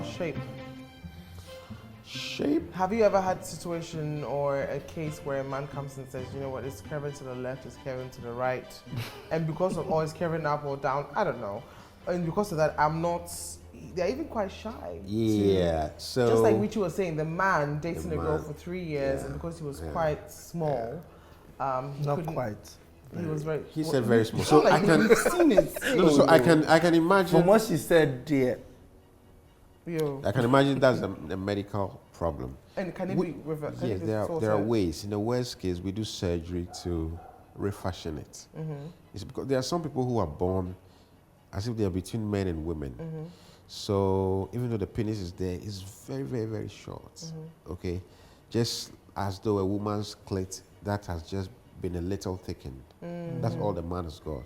about shape? Shape? Have you ever had a situation or a case where a man comes and says, you know what, it's curving to the left, it's curving to the right, and because of, or it's curving up or down, I don't know, and because of that, they're even quite shy. Yeah, so... Just like Richie was saying, the man dating a girl for 3 years, and because he was quite small, not quite. He was very... He said very small. So like I can... We've seen it. So I can imagine... From what she said, dear. I can imagine that's a medical problem. And can it be reversed? Yes, there are ways. In the worst case, we do surgery to refashion it. It's because there are some people who are born as if they are between men and women. So even though the penis is there, it's very, very, very short. Okay, just as though a woman's clit that has just been a little thickened. That's all the man has got.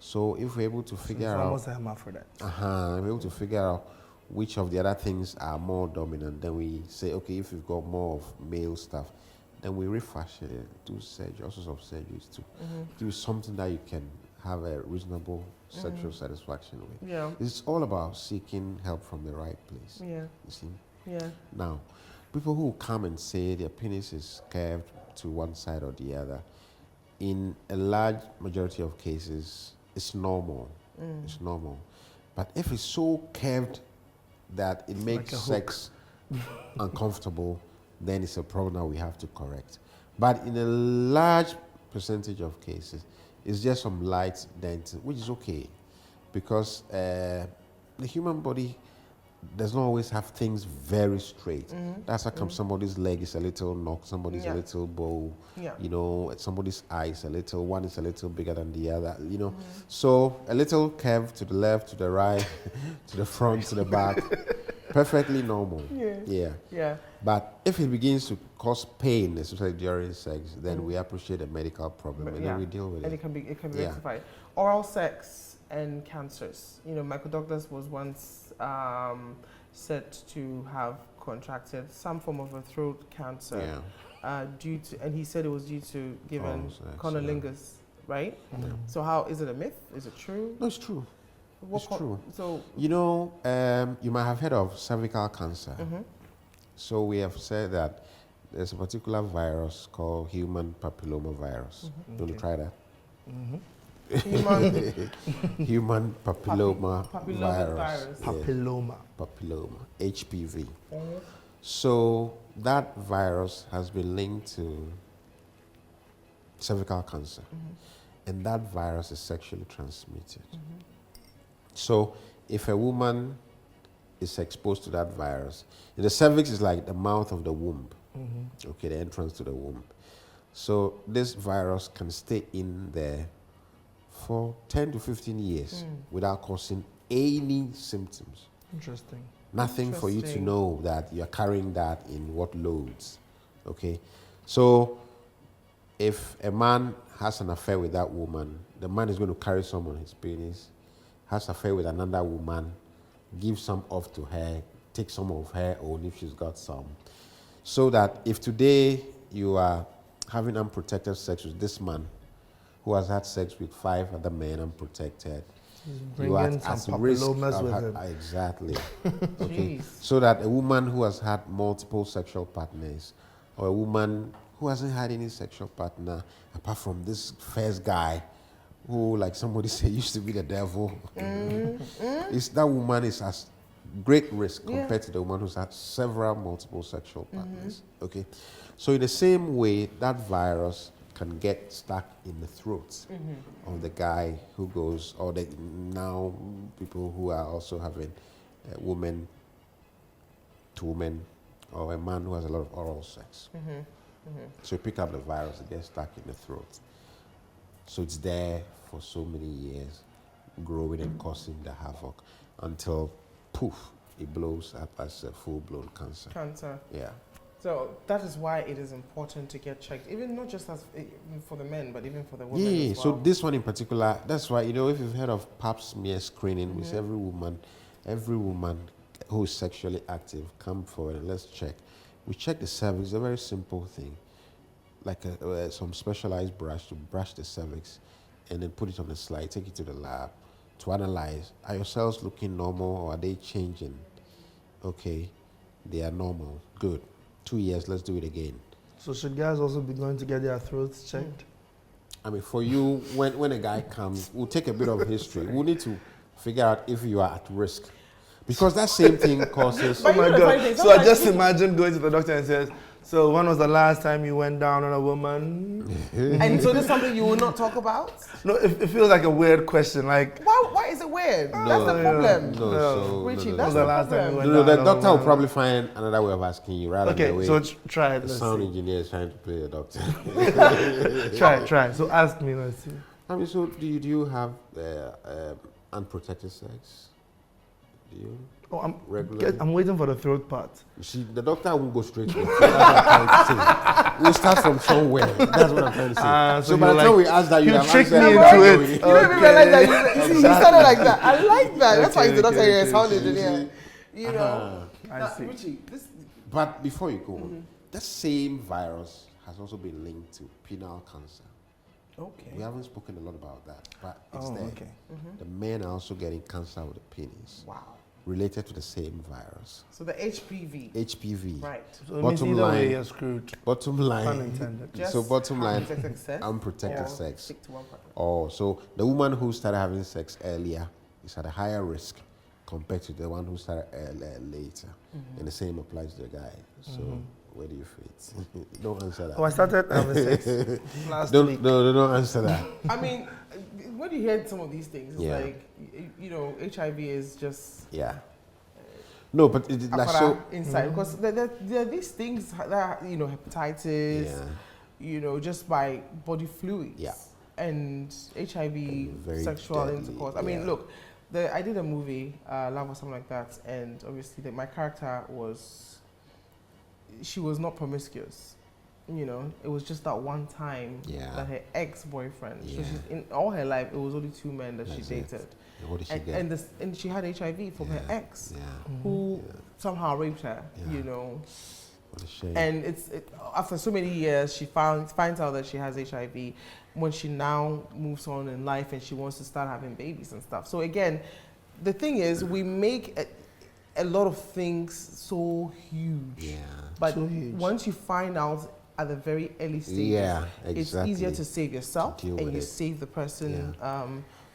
So if we're able to figure out, almost a hermaphrodite. We're able to figure out which of the other things are more dominant, then we say, okay, if we've got more of male stuff, then we refashion it, do surgery, all sorts of surgeries to give you something that you can have a reasonable sexual satisfaction with. Yeah. It's all about seeking help from the right place. Yeah. You see? Yeah. Now, people who come and say their penis is curved to one side or the other, in a large majority of cases, it's normal. It's normal. But if it's so curved that it makes sex uncomfortable, then it's a problem that we have to correct. But in a large percentage of cases, it's just some light dent, which is okay, because the human body does not always have things very straight. That's how come somebody's leg is a little knocked, somebody's a little bow, you know, somebody's eye is one is a little bigger than the other, you know. So a little curve to the left, to the right, to the front, to the back, perfectly normal. Yeah. But if it begins to cause pain, especially during sex, then we appreciate a medical problem and then we deal with it. And it can be rectified. Oral sex and cancers. You know, Michael Douglas was once said to have contracted some form of a throat cancer and he said it was due to given conolingus, right? So how is it a myth? Is it true? No, it's true. It's true. So you know, you might have heard of cervical cancer. So we have said that there's a particular virus called human papilloma virus. You want to try that? Human papilloma virus. Papilloma, HPV. So that virus has been linked to cervical cancer. And that virus is sexually transmitted. So if a woman is exposed to that virus, the cervix is like the mouth of the womb, okay, the entrance to the womb. So this virus can stay in there for 10 to 15 years without causing any symptoms. Interesting. Nothing for you to know that you're carrying that in what loads, okay? So if a man has an affair with that woman, the man is going to carry some on his penis, has an affair with another woman, give some off to her, take some of her own if she's got some. So that if today you are having unprotected sex with this man who has had sex with 5 other men unprotected, you are at risk of exactly. Okay. So that a woman who has had multiple sexual partners, or a woman who hasn't had any sexual partner apart from this first guy, who, like somebody said, used to be the devil, that woman is at great risk compared to the woman who's had several multiple sexual partners. Okay, so in the same way, that virus can get stuck in the throat of the guy who goes, or the now people who are also having woman to woman, or a man who has a lot of oral sex. So you pick up the virus, it gets stuck in the throat. So it's there for so many years, growing and causing the havoc until, poof, it blows up as a full-blown cancer. Yeah. So that is why it is important to get checked, even not just as for the men, but even for the women as well. So this one in particular, that's why, you know, if you've heard of pap smear screening, which every woman who is sexually active, come forward and let's check. We check the cervix, it's a very simple thing, like some specialized brush to brush the cervix and then put it on the slide, take it to the lab to analyze, are your cells looking normal or are they changing? okay, they are normal. Good. 2 years, let's do it again. So should guys also be going to get their throats checked? I mean, for you, when a guy comes, we'll take a bit of history. We'll need to figure out if you are at risk. Because that same thing causes... Oh my God. So I just imagine going to the doctor and says, so when was the last time you went down on a woman? And so this is something you will not talk about? No, it feels like a weird question. Like, Why is it weird? That's the problem. Richie, that's the last time you went No, down the on a doctor will woman. probably find another way of asking you rather than the way so try it. the Let's sound see. engineer is trying to play the doctor. Try. So ask me, let's see. I mean, so do you have unprotected sex? Do you? Oh, Regularly? I'm waiting for the throat part. You see, the doctor won't go straight to the throat. That's what I'm trying to say. We'll start from somewhere. That's what I'm trying to say. So by the time we ask that, you have tricked answered me it. into it. You don't even realize that. You see, he started like that. I like that. That's why he's the doctor here, sound engineer. You know. I see. Richie, this... But before you go on, that same virus has also been linked to penile cancer. Okay. We haven't spoken a lot about that, but it's Oh, there. okay. The men are also getting cancer with the penis, Wow. related to the same virus. So the HPV. HPV. Right. So it means Bottom either way line. you're screwed. Bottom line. Unintended. Just So bottom line, unprotected sex unprotected or sex. stick to one partner. Oh, so the woman who started having sex earlier is at a higher risk compared to the one who started later. And the same applies to the guy. So where do you fit? Don't answer that. Oh, I started having sex last Don't, week. no, don't answer that. I mean, when you hear some of these things, it's Yeah. like, you know, HIV is just Yeah. No, but it, like so. inside because there are these things that are, you know, hepatitis, Yeah. you know, just by body fluids. Yeah. And HIV, Very sexual deadly, intercourse. I mean, yeah. look, I did a movie, Love or something like that, and obviously my character she was not promiscuous. You know, it was just that one time Yeah. that her ex-boyfriend. So Yeah. she's, in all her life, it was only 2 men that she That's it. dated. And what did she get? And she had HIV from her Yeah. ex, Yeah. who somehow raped her. Yeah. You know, What a shame. and after so many years, she finds out that she has HIV. When she now moves on in life and she wants to start having babies and stuff. So again, the thing is, we make a lot of things so huge. Yeah. But So huge. once you find out at the very early stages, Yeah, it's exactly. easier to save yourself To deal and with you it. save the person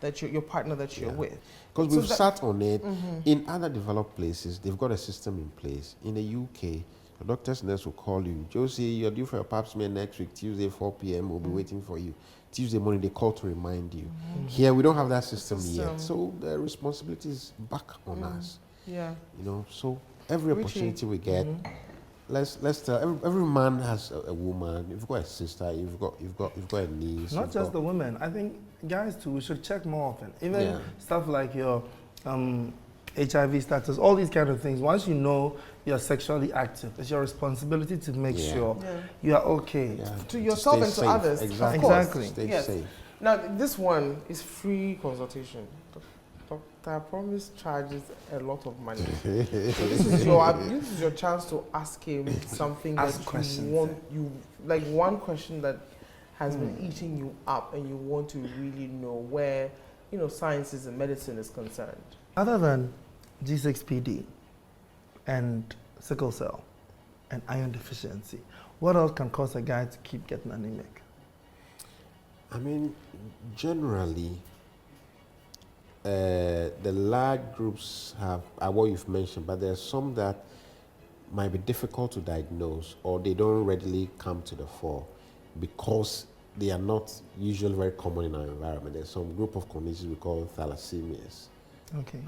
that your partner that you're Yeah. with. Because So we've that- sat on it. In other developed places, they've got a system in place. In the UK, the doctor's nurse will call you. Josie, you're due for a pap smear next week, Tuesday, 4 p.m. We'll be waiting for you. Tuesday morning, they call to remind you. Here, we don't have that system yet. So the responsibility is back on us. Yeah. You know, so every Richie. opportunity we get, let's tell every man has a woman. You've got a sister. You've got a niece. Not you've just got- the women. I think guys too, we should check more often. Even Yeah. stuff like your HIV status, all these kind of things. Once you know you're sexually active, it's your responsibility to make Yeah. sure Yeah. you are okay. Yeah, To yourself stay and to safe. others, of Exactly. course. Exactly. Stay Yes. safe. Now, this one is free consultation. Doctor, I promise charges a lot of money. So this is your chance to ask him something Ask that questions, you want. You like one question that has been eating you up, and you want to really know where, you know, sciences and medicine is concerned. Other than G6PD and sickle cell and iron deficiency, what else can cause a guy to keep getting anemic? I mean, generally, the large groups are what you've mentioned, but there's some that might be difficult to diagnose or they don't readily come to the fore because they are not usually very common in our environment. There's some group of conditions we call thalassemias. Okay.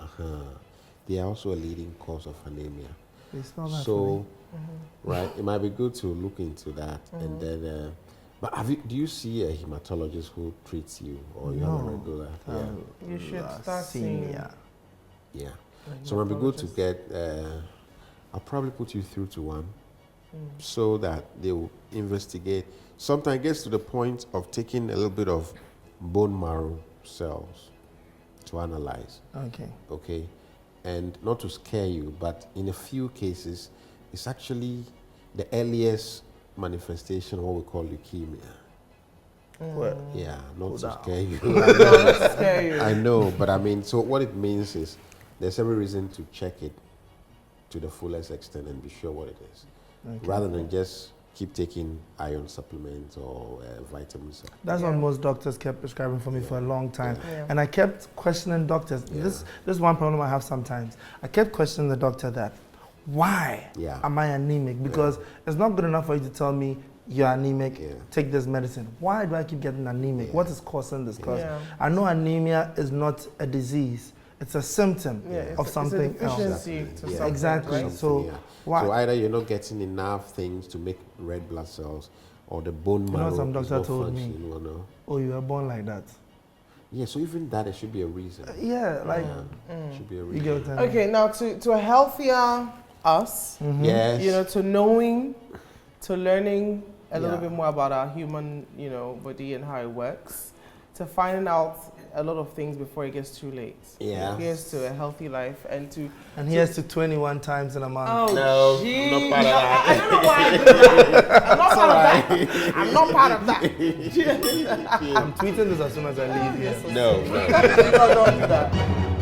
They are also a leading cause of anemia. They spell that for So, me. right, it might be good to look into that. And then, but do you see a hematologist who treats you or you have a No. regular? You should start seeing. Leukemia. Yeah. So it might be good to get, I'll probably put you through to one so that they will investigate. Sometimes it gets to the point of taking a little bit of bone marrow cells to analyze. Okay. Okay. And not to scare you, but in a few cases, it's actually the earliest manifestation of what we call leukemia. Well, Yeah, not Hold to on. scare you. No, not to scare you. I know, but I mean, so what it means is there's every reason to check it to the fullest extent and be sure what it is, Okay. rather than just keep taking iron supplements or vitamins. That's what most doctors kept prescribing for me for a long time. Yeah. And I kept questioning doctors. Yeah. This is one problem I have sometimes. I kept questioning the doctor that, why am I anemic? Because it's not good enough for you to tell me you're anemic, take this medicine. Why do I keep getting anemic? What is causing this? Because I know anemia is not a disease. It's a symptom of something else. Exactly. Right? So, why? So either you're not getting enough things to make red blood cells, or the bone marrow some is doctor not told me, functioning well now. oh, you were born like that. Yeah, so even that, there should be a reason. Should be a reason. You get what I mean? Okay, now to a healthier us, Yes. you know, to knowing, to learning a little bit more about our human, you know, body and how it works, to finding out a lot of things before it gets too late. Yeah. Here's to a healthy life and to... And here's to 21 times in a month. Oh, No, geez. not part of that. I don't know why I did that. I'm not part of that. I'm not part of that. I'm tweeting this as soon as I leave here. No. No, don't do that.